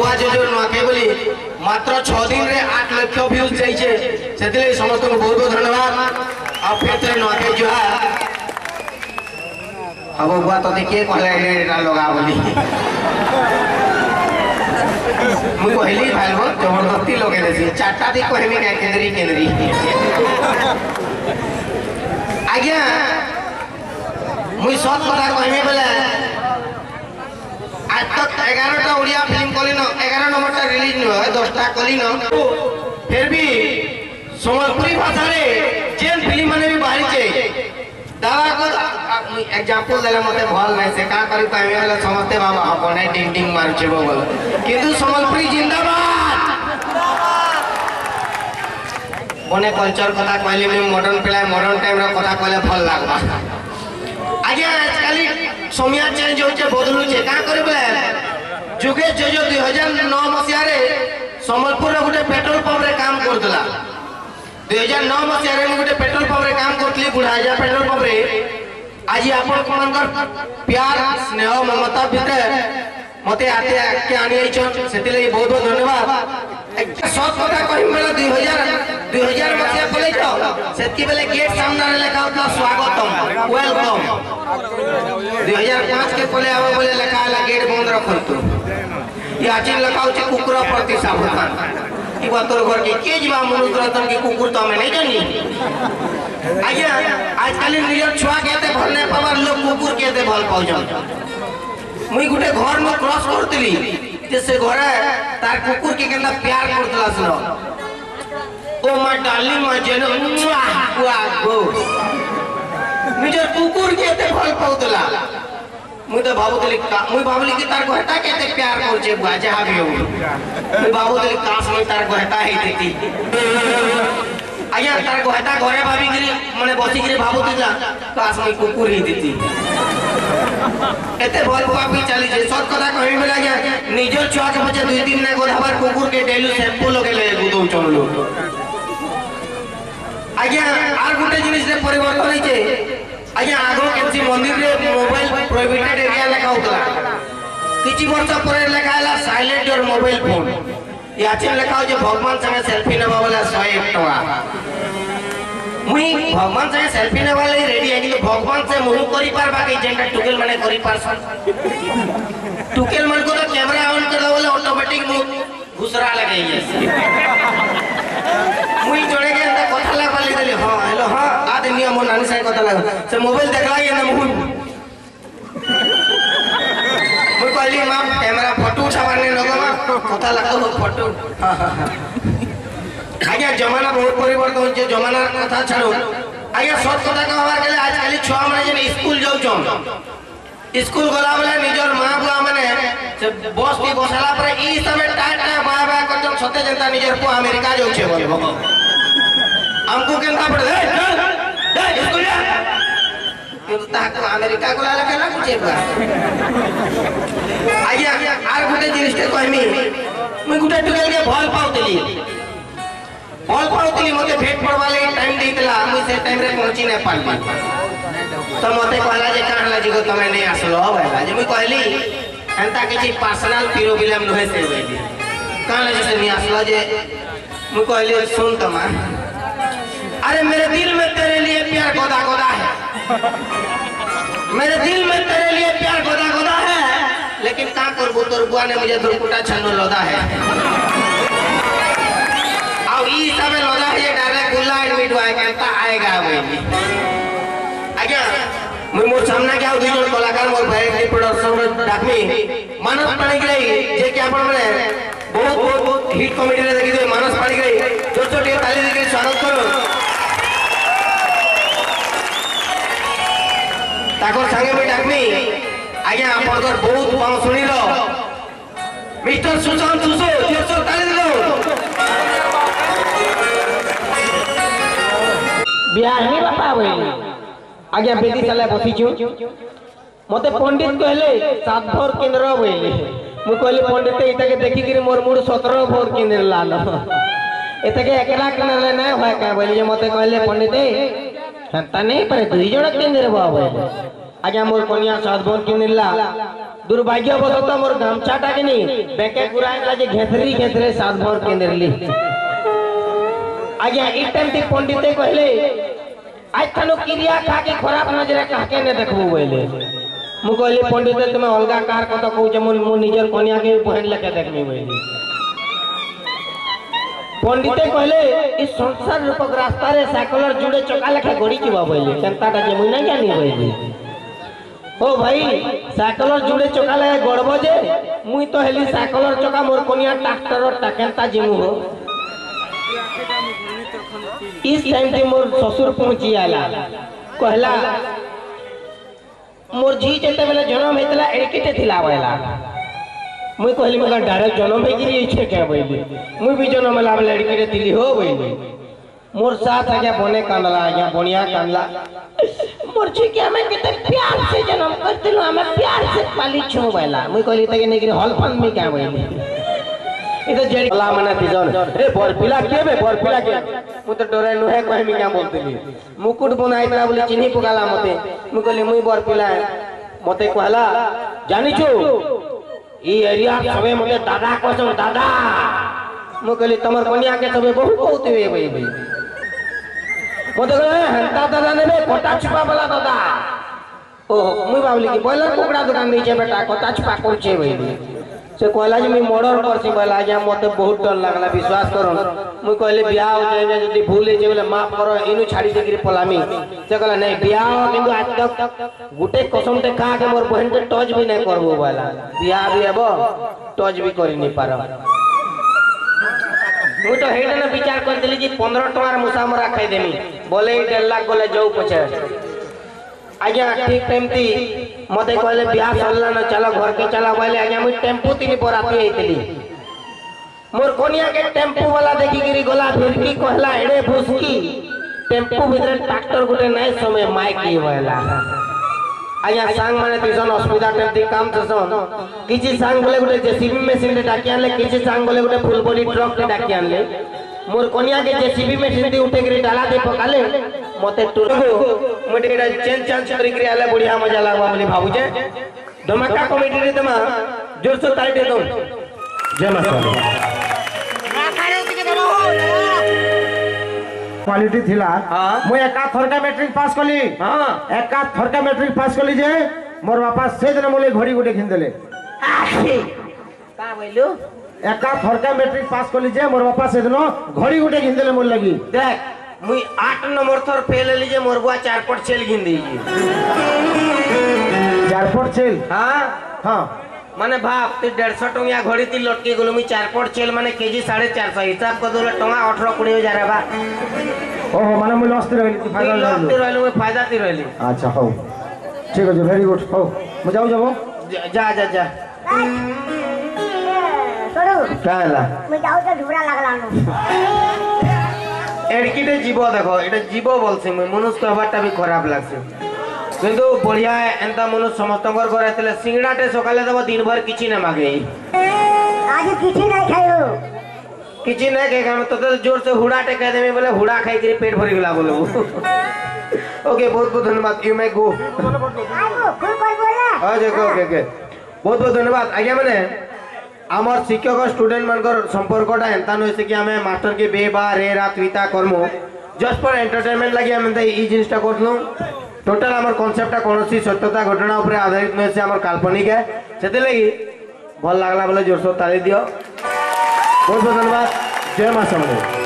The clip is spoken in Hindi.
महुआ जो नुआखे बोली मात्र 6 दिन रे 8 लाख व्यूज जाइए से समस्त को बहुत बहुत धन्यवाद। और फिर थे नुआखे जुहार। अब बुआ तो देखिए कहले लगा बोली मुझे कहली भाई वो जबरदस्ती लगे दे 4टा दी कहमी क्या केंद्री केंद्री आज्ञा मुझे सत कथा कहमी बोले आज तक 11टा उड़िया फिल्म कली न 11 नंबरटा रिलीज न 10टा कली न फिर भी संबलपुरी भाषा रे जेन फिल्म माने भी बाहरी छे दादा को एग्जांपल देले मते भल नै से का करी कहमी वाला समझते बाबा अपने टिंग टिंग मार छेबो बोल किंतु संबलपुरी जिंदाबाद बने कल्चर कथा कहले में मॉडर्न पिला मॉडर्न टाइम रो कथा कहले भल लागबा आगे आजकल समय चेंज होचे बदलु छे का करी बोले जुगे जो 2009 मसिया रे संबलपुर रे गुटे पेट्रोल पंप रे काम करदला 2009 मसिया रे गुटे पेट्रोल पंप रे काम करतली बुढ़ाजा पेट्रोल पंप रे आज आपण कोनकर प्यार स्नेह ममता भितर मते आते के आनी आइछन सेति लागि बहुत बहुत धन्यवाद। एक सब कथा कहि मला 2000 मसिया बोले छ सेति बेले गेट सामने लिखा होता स्वागतम वेलकम 2005 के पहले आवे बोले लिखा है गेट बंद रखंतु या आज लिखा होचे कुकुर प्रति सावधान ई बात तोर घर के जीवा मनुष्य रतन के कुकुर तो हमें नहीं जानी आज्ञा आजकल नियर छुआ केते भल नै पावर लोग कुकुर केते भल पाउ जन मुई गुटे घर में क्रॉस करतली जे से घरे तार कुकुर के केंदा प्यार करतला सुनो ओ माय डार्लिंग माय जेनो वाह गो निजर कुकुर केते भल पाउतला मुई तो भाबुतली मुई भाबली कि तार घटा केते प्यार करछे बुआ जहा भी हो मुई भाबुतली काश मुई तार घटा हे देती आया तार घटा घरे भाभी गिरी माने बसी गिरी भाबुतला काश मुई कुकुर ही देती एते भल पापी चली जे सब कथा कहि मिला गया निजर छुआ के बच्चे 2 दिन ने गोधाबार कुकुर के डेली शैम्पू लगेले गुदौ चललो आज्ञा आर गुटे जिनिस रे परिवर्तन होइछे आज्ञा आगो केसी मंदिर रे मोबाइल प्रोहिबिटेड एरिया लिखा होतला किछि वर्ष परे लिखा हैला साइलेंट योर मोबाइल फोन याचिन लिखा हो जे भगवान संगे सेल्फी नेबा वाला 101 टका मुई भगवान से सेल्फी ने वाले रेडी है कि भगवान से मुंह करी पार बाकी जेंडा टुकेल माने करी पारसन टुकेल मन को तो कैमरा ऑन कर दो बोले ऑटोमेटिक मुंह घुसरा लगे ये मुई जोड़े के अंदर कथा ला वाली देली हां हेलो हां आदि नियम मन नानी से कथा ला से मोबाइल देखला ये ना मुंह मुई कहली मां कैमरा फोटो उठावाने लगवा कथा ला फोटो हां हां आज्ञा जमाना बहुत परिवर्तन होचे जमाना कथा छाड़ो आज्ञा सत कथा कहबार गेले आजकल छुआ माने जे स्कूल जाउछन स्कूल गला बेले निजर मां बुआ माने से बस की बसला पर ई समय टाइट बाय बाय करछन सते जनता निजर को अमेरिका जाउछे बोलबो हमको केनता पड़े ए स्कूल जा किंतु ताको अमेरिका गला लगे कुछे बा आज्ञा आर गुटे जिनिस के कहमी मैं गुटे टुकेल के भल पाउतली भल पाउतली मते भेट पड़वाले टाइम देतला मुई से टाइम रे पहुंची नै पाली तो मते कहला जे काहला जिगो तमे नै आसलो भाईला जे मुई कहली एंता किछि पर्सनल प्रोब्लेम नहे से होइली काहला जे नै आसलो जे मुई कहली सुन तमा अरे मेरे दिल में तेरे लिए प्यार गोदा गोदा है मेरे दिल में तेरे लिए प्यार गोदा गोदा है लेकिन का करबो तोर बुआ ने मुझे दुरकुटा छन्नो लोदा है ई सब लोला है ये डायरेक्ट गुल्ला एडमिट हुआ है कहता आएगा भाई आज्ञा मैं मोर सामने क्या दुई जन कलाकार मोर भाई के प्रोडक्शन में डाकमी मानस पानी गई जे कि आपण माने बहुत बहुत बहुत हिट कॉमेडी रे देखि दे मानस पानी गई जोर जोर के ताली देके स्वागत करो ताकर संगे में डाकमी आज्ञा आपनकर बहुत पाव सुनी लो मिस्टर सुशांत सुसो जोर जोर ताली दो बिहार नहीं बापा बोली आज्ञा बेदी चला बसीछु मते पंडित कहले 7 भोर केंद्र बोली मु कहले पंडित इता के देखि कि मोर मूड 17 भोर केंद्र लाल एता के एकला केंद्र नै होय का बोली जे मते कहले पंडित हंता नहीं पर दुई जण केंद्र बा बोली आज्ञा मोर कन्या साधभर किनिला दुर्भाग्यवशतः मोर गामछाटा किनी बेके गुराइला जे घेथरी घेथरे साधभर किनिरली आज्ञा ई टाइम ती पंडिते कहले आज थानो क्रिया खा के खराब नजरे काके ने देखबो बोले मु कहले पंडिते तुम अलगा कार कत कहू जे मु निजर कन्या के बहन लेके देखमी बोले पंडिते कहले इस संसार रूपक रास्ता रे साइकलर जुड़े चका लेके गड़ी जीवा बोले केनताटा जे मुई ना जानी बोले ओ भाई साइकलर जुड़े चका लेके गड़बो जे मुई तो हेली साइकलर चका मोर कन्या ट्रैक्टर टाकेनता जिमु हो इस टाइम ते मोर ससुर पहुंची आला कहला मोर जी जेते बेले जन्म हेतला एकेटे थिला बैला मुई कहली मगा डायरेक्ट जन्म हे गिरी इच्छे के बोली मुई भी जन्म ला लड़की रे दिली हो बोली मोर साथ आज्ञा बने कांदला आज्ञा बनिया कांदला मोर जी के हमें कितने प्यार से जन्म करतिलो हमें प्यार से पाली छु बैला मुई कहली तके ने गिरी हॉल फन में क्या बोली इधर जेडी ला मना तिजन ए बरपिला के बे बरपिला के मु तो डरे नुहे कहि मी क्या बोलतिली मुकुट बनाइला बोली चिन्ही पुगाला मते मु कहली मुई बरपिला मते कहला जानि छु ई एरिया सबे मते दादा कहछन दादा मु कहली तमर कन्या के सबे बहुत बहुत वे भाई मते कहले हंता दादा ने कोटा छुपा वाला दादा ओ मुई बाबली की बॉयलर कुकड़ा दुकान नीचे बेटा कोटा छुपा कोचे भाई से कहला जे मी मर्डर करसी बोला जे मते बहुत डर लागला विश्वास करो मुई कहले बियाह हो जाए जदी भूल जे बोले माफ करो इनु छाड़ी देगिरी पलामी से कहला नहीं बियाह किंतु आज तक गुटे कसम ते खा के मोर बहन के टच भी नहीं करबो बोला बियाह भी हेबो टच भी करि नहीं पारो मुई तो हेडे ने विचार कर देली जे 15 टका मुसा मरा खाई देमी बोले 1.5 लाख बोले जाऊ पछे आज्ञा ठीक टाइम थी मते कहले बियाह सरला न चलो घर के चला बोले आज्ञा मुई टेम्पो तिनी बराती आइतली मोर कोनिया के टेम्पो वाला देखि गिरी गोला फिरकी कहला एडे भुसकी टेम्पो भीतर ट्रैक्टर गुटे नै समय माइक की वाला आज्ञा सांग माने तिसन असुविधा टेम्पी काम तसन किछि सांग बोले गुटे जेसीबी मशीन रे डाकी आनले किछि सांग बोले गुटे फुल बॉडी ट्रक रे डाकी आनले मोर कोनिया के जेसीबी मशीन दी उठे गिरी डाला दे पकाले मते टुरगो मटे एटा चेंज करी करी आले बढ़िया मजा लागबा बोली भाबू जे धमाका कमेटी रे तमा जोर से ताली दे दो जय माता क्वालिटी थिला मो एका थरका मैट्रिक पास कली हां एका थरका मैट्रिक पास कली जे मोर बापा से दिन मोले घड़ी गुटे खिन देले का बोलू एका थरका मैट्रिक पास कली जे मोर बापा से दिन घड़ी गुटे खिन देले मोर लगी देख मुई 8 नंबर थर फेल ले जे मोर बुआ 4 पट छेल घिन देई 4 पट छेल हां हां माने भाव तू 150 टंगिया घड़ी ती लटके गेलो मुई 4 पट छेल माने केजी 450 हिसाब कर दोले टंगा 18 20 हजार बा ओहो माने मुई लॉस ती रहली की फायदा रहली मुई फायदा ती रहली अच्छा हो ठीक है वेरी गुड हो मु जाऊ जाबो जा जा जा छोड़ो काला मैं जाऊ तो ढुरा लागला नो एडकिटे जीव देखो एटा जीव बोलसे मुई मनुष्य हबाटा भी खराब लागसे किंतु बढ़िया एंता मनुष्य समस्तकर घर आतले सिंगड़ाटे सकाले देबो दिन भर किछि न मागे आज किछि नहीं खायो किछि न के हम तो जोर से हुड़ाटे कह देबे बोले हुड़ा खाई के पेट भरी गेला बोलो ओके बहुत बहुत धन्यवाद यू मे गो आगो फुल कर बोला ओके ओके बहुत बहुत धन्यवाद आज्ञा माने आमर शिक्षक स्टूडेंट मानकर संपर्कटा एंता नसे कि हमें मास्टर के बे बा रे रात विता करमो जस्ट फॉर एंटरटेनमेंट लागि हम ई जिनिसटा करथलो टोटल आमर कांसेप्टटा कोनोसी सत्यता घटना ऊपर आधारित न से आमर काल्पनिक है सेते लागि भल लागला बोले जोर से ताली दियो बहुत बहुत धन्यवाद जय मां समले।